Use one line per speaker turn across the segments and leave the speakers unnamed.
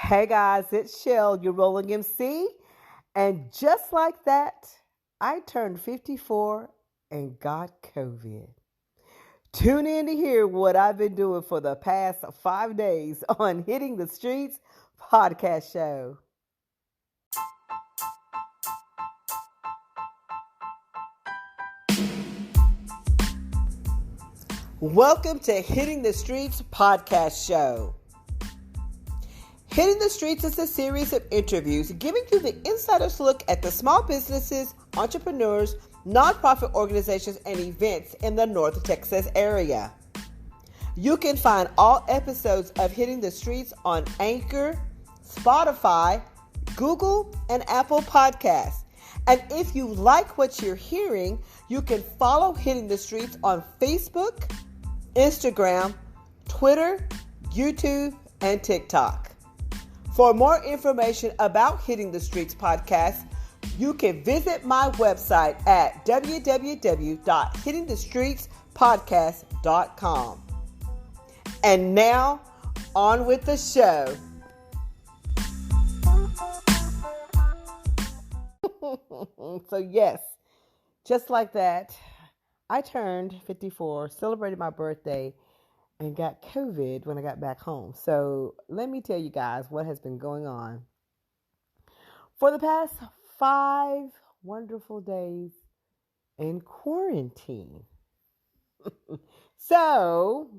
Hey guys, it's Shell, your rolling MC. And just like that, I turned 54 and got COVID. Tune in to hear what I've been doing for the past 5 days on Hitting the Streets podcast show. Welcome to Hitting the Streets podcast show. Hitting the Streets is a series of interviews giving you the insider's look at the small businesses, entrepreneurs, nonprofit organizations, and events in the North Texas area. You can find all episodes of Hitting the Streets on Anchor, Spotify, Google, and Apple Podcasts. And if you like what you're hearing, you can follow Hitting the Streets on Facebook, Instagram, Twitter, YouTube, and TikTok. For more information about Hitting the Streets podcast, you can visit my website at www.hittingthestreetspodcast.com. And now, on with the show. So yes, just like that, I turned 54, celebrated my birthday, and got COVID when I got back home. So let me tell you guys what has been going on. For the past 5 wonderful days in quarantine. So,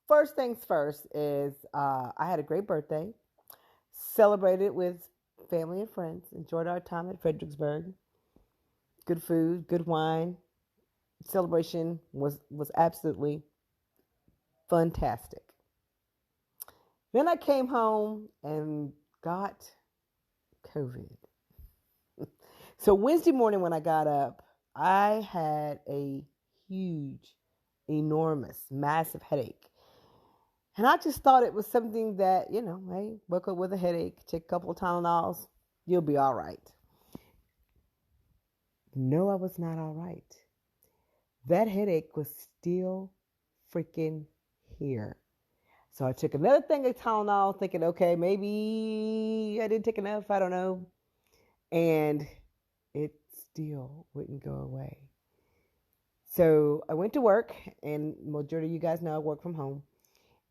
first things first is I had a great birthday, celebrated with family and friends, enjoyed our time at Fredericksburg. Good food, good wine. Celebration was absolutely fantastic. Then I came home and got COVID. So Wednesday morning when I got up, I had a huge, enormous, massive headache. And I just thought it was something that, hey, woke up with a headache, take a couple of Tylenols, you'll be all right. No, I was not all right. That headache was still freaking here. So I took another thing of Tylenol, thinking, okay, maybe I didn't take enough, I don't know. And it still wouldn't go away. So I went to work, and majority of you guys know I work from home.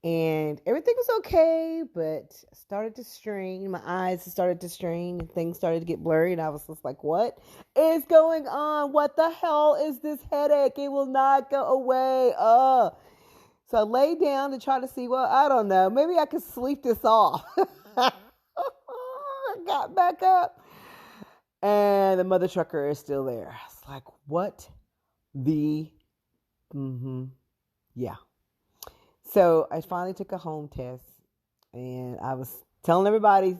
And everything was okay, but I started to strain. My eyes started to strain, and things started to get blurry. And I was just like, what is going on? What the hell is this headache? It will not go away. So I laid down to try to see, well, I don't know. Maybe I could sleep this off. I got back up, and the mother trucker is still there. I was like, what the, yeah. So I finally took a home test, and I was telling everybody,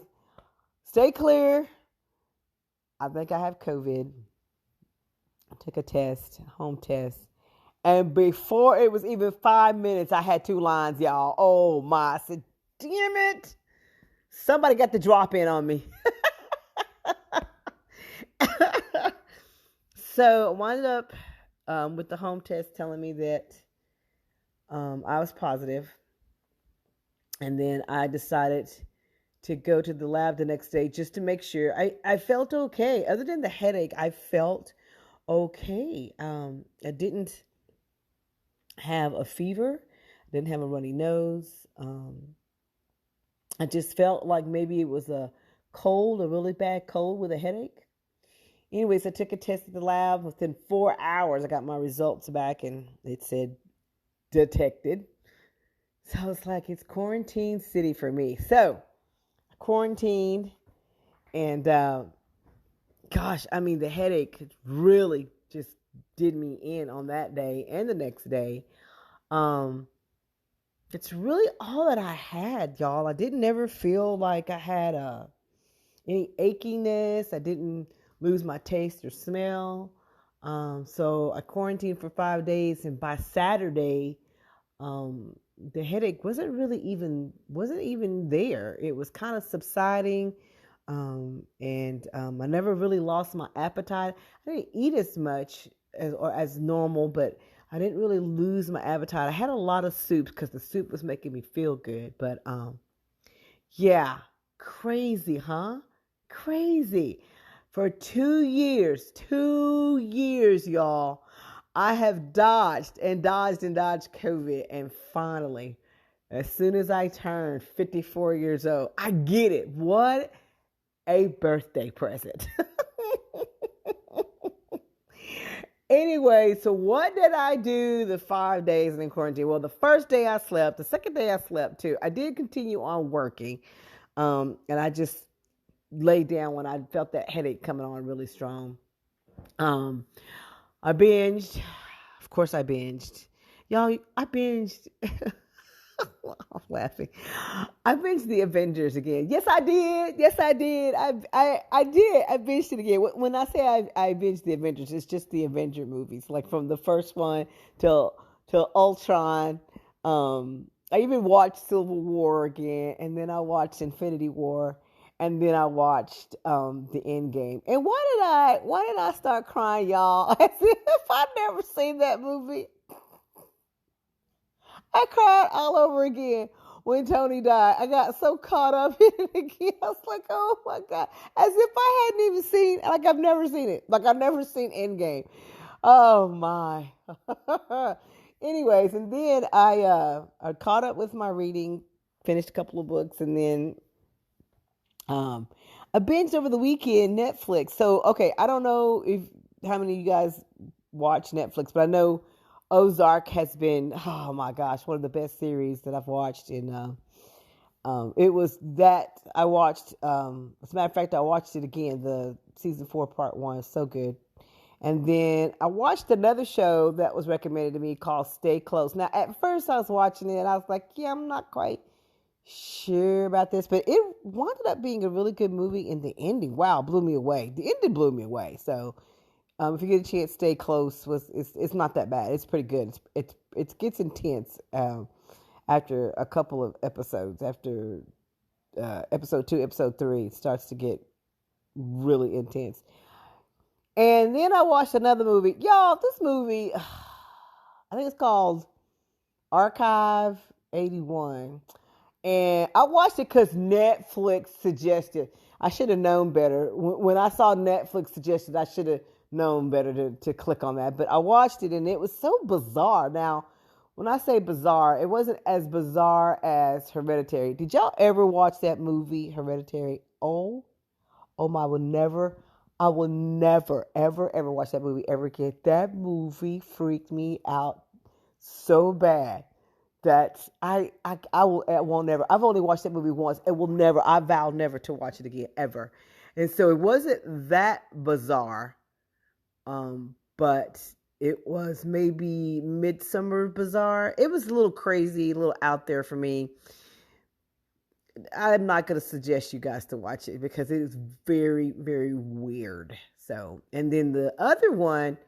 stay clear. I think I have COVID. I took a test, home test. And before it was even 5 minutes, I had 2 lines, y'all. Oh my, I said, damn it. Somebody got the drop in on me. So I wound up with the home test telling me that I was positive. And then I decided to go to the lab the next day just to make sure. I felt okay. Other than the headache, I felt okay. I didn't have a fever. I didn't have a runny nose. I just felt like maybe it was a cold, a really bad cold with a headache. Anyways, I took a test at the lab. Within 4 hours, I got my results back, and it said detected. So I was like, it's quarantine city for me. So I quarantined, and gosh, I mean, the headache really just did me in on that day and the next day. It's really all that I had, y'all. I didn't ever feel like I had any achiness. I didn't lose my taste or smell. So I quarantined for 5 days, and by Saturday, the headache wasn't even there. It was kind of subsiding, and I never really lost my appetite. I didn't eat as much as normal, but I didn't really lose my appetite. I had a lot of soups because the soup was making me feel good. But yeah, Crazy, huh? Crazy. For 2 years, y'all, I have dodged and dodged and dodged COVID. And finally, as soon as I turned 54 years old, I get it. What a birthday present. Anyway, so what did I do the 5 days in quarantine? Well, the first day I slept, the second day I slept too. I did continue on working, and I just laid down when I felt that headache coming on really strong. Um, I binged. Of course, I binged. Y'all, I binged. I'm laughing. I binged the Avengers again. Yes, I did. Yes, I did. I did. I binged it again. When I say I binged the Avengers, it's just the Avenger movies, like from the first one till Ultron. I even watched Civil War again, and then I watched Infinity War, and then I watched the End Game. And why did I start crying, y'all? As if I'd never seen that movie. I cried all over again when Tony died. I got so caught up in it again. I was like, oh my God. As if I hadn't even seen, like I've never seen it. Like I've never seen Endgame. Oh my. Anyways, and then I caught up with my reading, finished a couple of books, and then um I binged over the weekend Netflix. So okay, I don't know if how many of you guys watch Netflix, but I know Ozark has been, oh my gosh, one of the best series that I've watched. It was that I watched. As a matter of fact, I watched it again. The season 4, part 1 is so good. And then I watched another show that was recommended to me called Stay Close. Now, at first, I was watching it and I was like, yeah, I'm not quite sure about this, but it wound up being a really good movie. And the ending, wow, blew me away. The ending blew me away. So if you get a chance, Stay Close it's not that bad. It's pretty good. It gets intense after a couple of episodes. After episode 2, episode 3, it starts to get really intense. And then I watched another movie, y'all. This movie, I think it's called Archive 81, and I watched it because Netflix suggested. I should have known better. When I saw Netflix suggested, I should have known better to click on that. But I watched it and it was so bizarre. Now, when I say bizarre, it wasn't as bizarre as Hereditary. Did y'all ever watch that movie, Hereditary? Oh my, I will never, ever, ever watch that movie ever again. That movie freaked me out so bad that I won't never. I've only watched that movie once. It will never. I vow never to watch it again ever. And so it wasn't that bizarre, but it was maybe Midsummer bizarre. It was a little crazy, a little out there for me. I'm not going to suggest you guys to watch it because it is very, very weird. So, and then the other one,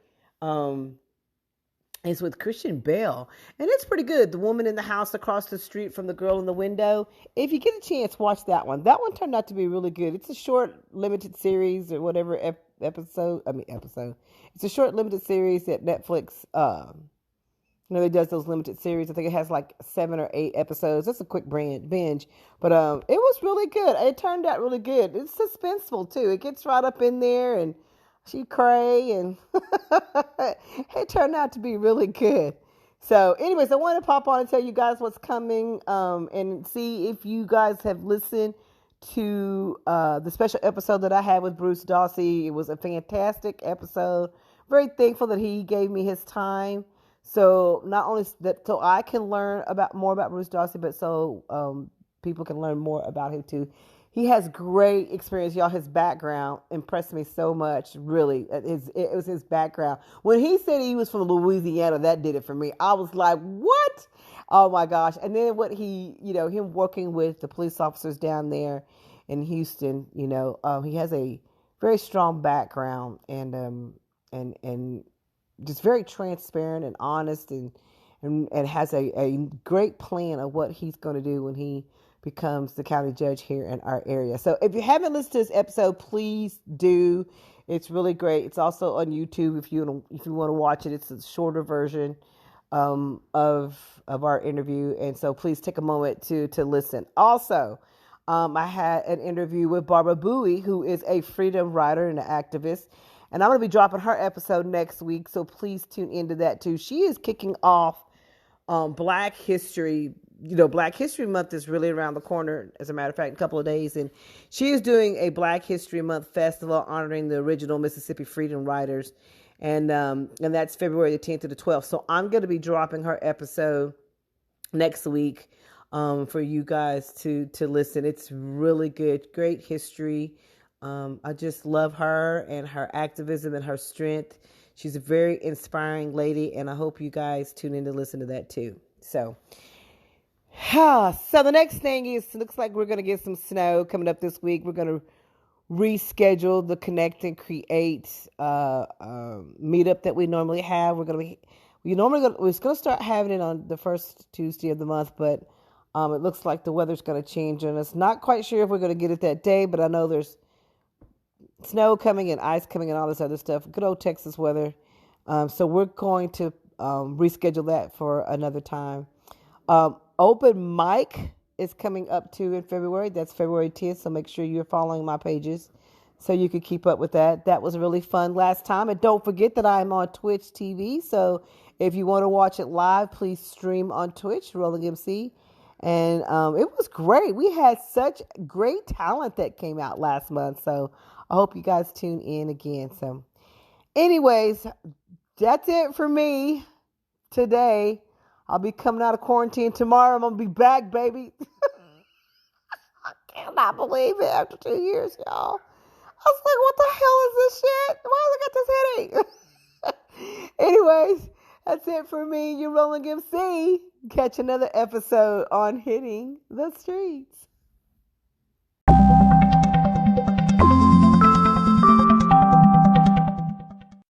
is with Christian Bale, and it's pretty good. The woman in the house across the street from the girl in the window. If you get a chance, watch that one. That one turned out to be really good. It's a short, limited series or whatever episode. It's a short, limited series that Netflix. It does those limited series. I think it has like 7 or 8 episodes. It's a quick binge, but it was really good. It turned out really good. It's suspenseful too. It gets right up in there and she cray and it turned out to be really good. So anyways, I want to pop on and tell you guys what's coming and see if you guys have listened to the special episode that I had with Bruce Dawsey. It was a fantastic episode. Very thankful that he gave me his time. So not only that, so I can learn more about Bruce Dawsey, but so people can learn more about him too. He has great experience, y'all. His background impressed me so much. Really, it was his background. When he said he was from Louisiana, that did it for me. I was like, what? Oh my gosh! And then what him working with the police officers down there in Houston. He has a very strong background and just very transparent and honest and has a great plan of what he's going to do when he becomes the county judge here in our area. So if you haven't listened to this episode, please do. It's really great. It's also on YouTube if you want to watch it. It's a shorter version of our interview, and so please take a moment to listen. Also, I had an interview with Barbara Bowie, who is a freedom writer and an activist. And I'm going to be dropping her episode next week, so please tune into that too. She is kicking off Black History. Black History Month is really around the corner, as a matter of fact, in a couple of days. And she is doing a Black History Month festival honoring the original Mississippi freedom riders. And that's February the 10th to the 12th. So I'm going to be dropping her episode next week for you guys to listen. It's really good, great history. I just love her and her activism and her strength. She's a very inspiring lady, and I hope you guys tune in to listen to that too. So the next thing is, looks like we're going to get some snow coming up this week. We're going to reschedule the Connect and Create meetup that we normally have. We're going to start having it on the first Tuesday of the month, but it looks like the weather's going to change on us. Not quite sure if we're going to get it that day, but I know there's snow coming and ice coming and all this other stuff. Good old Texas weather. So we're going to reschedule that for another time. Open mic is coming up too in February. That's February 10th. So make sure you're following my pages so you can keep up with that. That was really fun last time. And don't forget that I'm on Twitch TV. So if you want to watch it live, please stream on Twitch, Rolling MC. And it was great. We had such great talent that came out last month. So I hope you guys tune in again. So anyways, that's it for me today. I'll be coming out of quarantine tomorrow. I'm going to be back, baby. I cannot believe it after 2 years, y'all. I was like, what the hell is this shit? Why have I got this headache? Anyways, that's it for me. You're Rolling MC. Catch another episode on Hitting the Streets.